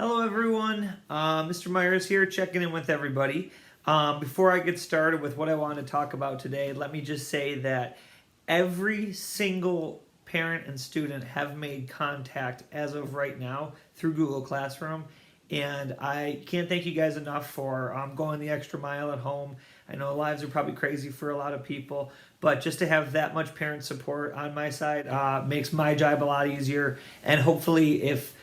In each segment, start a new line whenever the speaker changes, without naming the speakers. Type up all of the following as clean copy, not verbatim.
Hello everyone, Mr. Myers here checking in with everybody. Before I get started with what I want to talk about today, let me just say that every single parent and student have made contact as of right now through Google Classroom, and I can't thank you guys enough for going the extra mile at home. I know lives are probably crazy for a lot of people, but just to have that much parent support on my side makes my job a lot easier, and hopefully if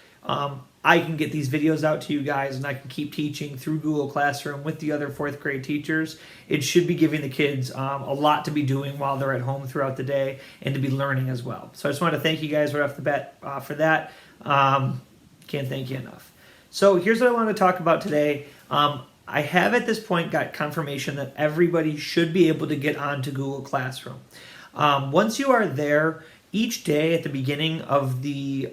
I can get these videos out to you guys and I can keep teaching through Google Classroom with the other fourth grade teachers. It should be giving the kids a lot to be doing while they're at home throughout the day and to be learning as well. So I just want to thank you guys right off the bat for that. Can't thank you enough. So here's what I want to talk about today. I have at this point got confirmation that everybody should be able to get onto Google Classroom. Once you are there, each day at the beginning of the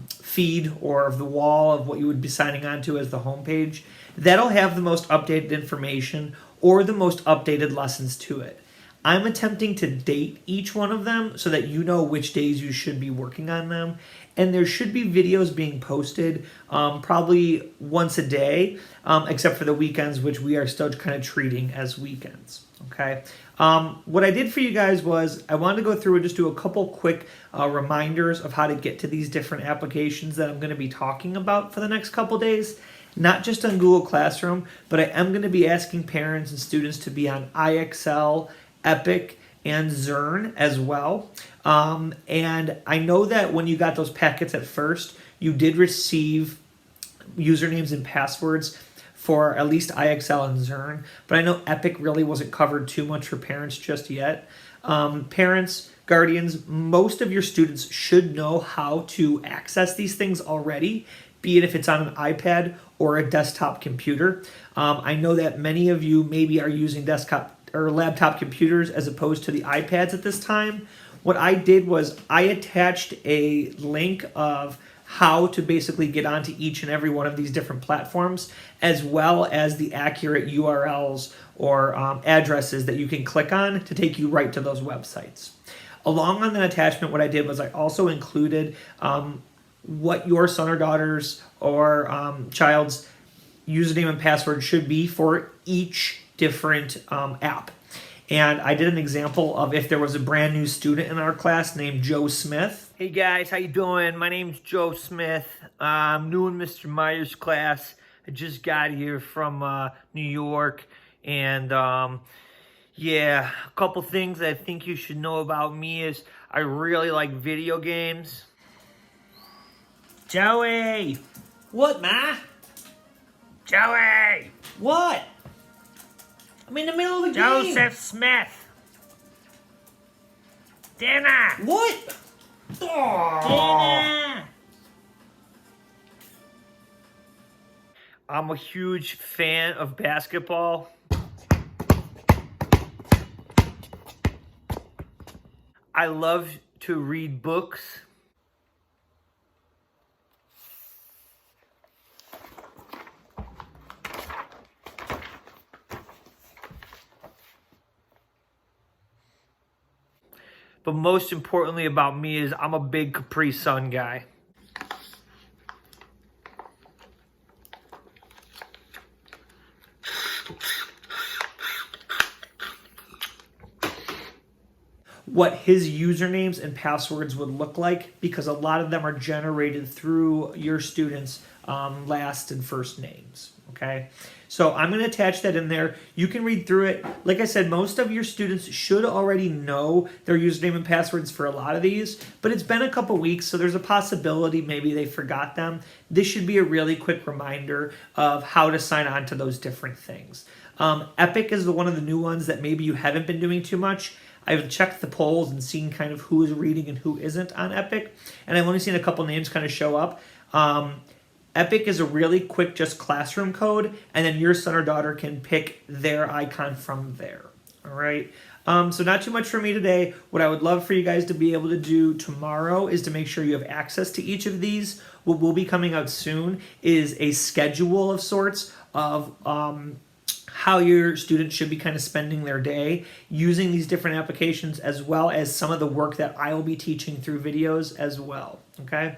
feed or of the wall of what you would be signing on to as the homepage, that'll have the most updated information or the most updated lessons to it. I'm attempting to date each one of them so that you know which days you should be working on them. And there should be videos being posted probably once a day, except for the weekends, which we are still kind of treating as weekends. Okay. What I did for you guys was I wanted to go through and just do a couple quick reminders of how to get to these different applications that I'm going to be talking about for the next couple days. Not just on Google Classroom, but I am going to be asking parents and students to be on IXL, Epic, and Zern as well. And I know that when you got those packets at first, you did receive usernames and passwords for at least IXL and Zern, but I know Epic really wasn't covered too much for parents just yet. Parents, guardians, most of your students should know how to access these things already, be it if it's on an iPad or a desktop computer. I know that many of you maybe are using desktop or laptop computers as opposed to the iPads at this time. What I did was I attached a link of how to basically get onto each and every one of these different platforms, as well as the accurate URLs or addresses that you can click on to take you right to those websites. Along on that attachment, what I did was I also included what your son or daughter's or child's username and password should be for each different app. And I did an example of if there was a brand new student in our class named Joe Smith. Hey guys, how you doing? My name's Joe Smith. I'm new in Mr. Myers' class. I just got here from New York. And yeah, a couple things I think you should know about me is I really like video games. Joey!
What, Ma?
Joey!
What? I'm in the middle of the game.
Joseph Smith! Dinner!
What?
Dinner! I'm a huge fan of basketball. I love to read books. But most importantly about me is I'm a big Capri Sun guy. What his usernames and passwords would look like, because a lot of them are generated through your students' last and first names. Okay, so I'm going to attach that in there. You can read through it. Like I said, most of your students should already know their username and passwords for a lot of these, but it's been a couple weeks, so there's a possibility maybe they forgot them. This should be a really quick reminder of how to sign on to those different things. Epic is one of the new ones that maybe you haven't been doing too much. I've checked the polls and seen kind of who is reading and who isn't on Epic, and I've only seen a couple names kind of show up. Epic is a really quick just classroom code, and then your son or daughter can pick their icon from there. All right. So not too much for me today. What I would love for you guys to be able to do tomorrow is to make sure you have access to each of these. What will be coming out soon is a schedule of sorts of how your students should be kind of spending their day using these different applications, as well as some of the work that I will be teaching through videos as well. Okay.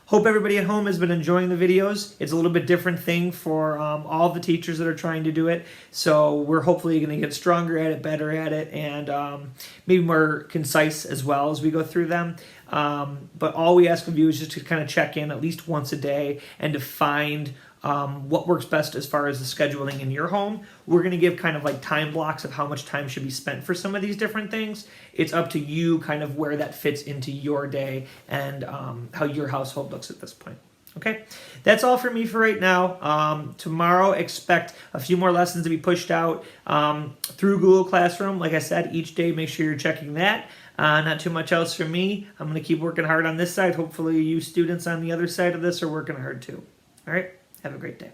Hope everybody at home has been enjoying the videos. It's a little bit different thing for all the teachers that are trying to do it. So we're hopefully going to get stronger at it, better at it, and maybe more concise as well as we go through them. But all we ask of you is just to kind of check in at least once a day and to find what works best as far as the scheduling in your home. We're going to give kind of like time blocks of how much time should be spent for some of these different things. It's up to you kind of where that fits into your day and how your household looks at this point. Okay, that's all for me for right now. Tomorrow, expect a few more lessons to be pushed out through Google Classroom. Like I said, each day, make sure you're checking that. Not too much else from me. I'm going to keep working hard on this side. Hopefully you students on the other side of this are working hard too. All right, have a great day.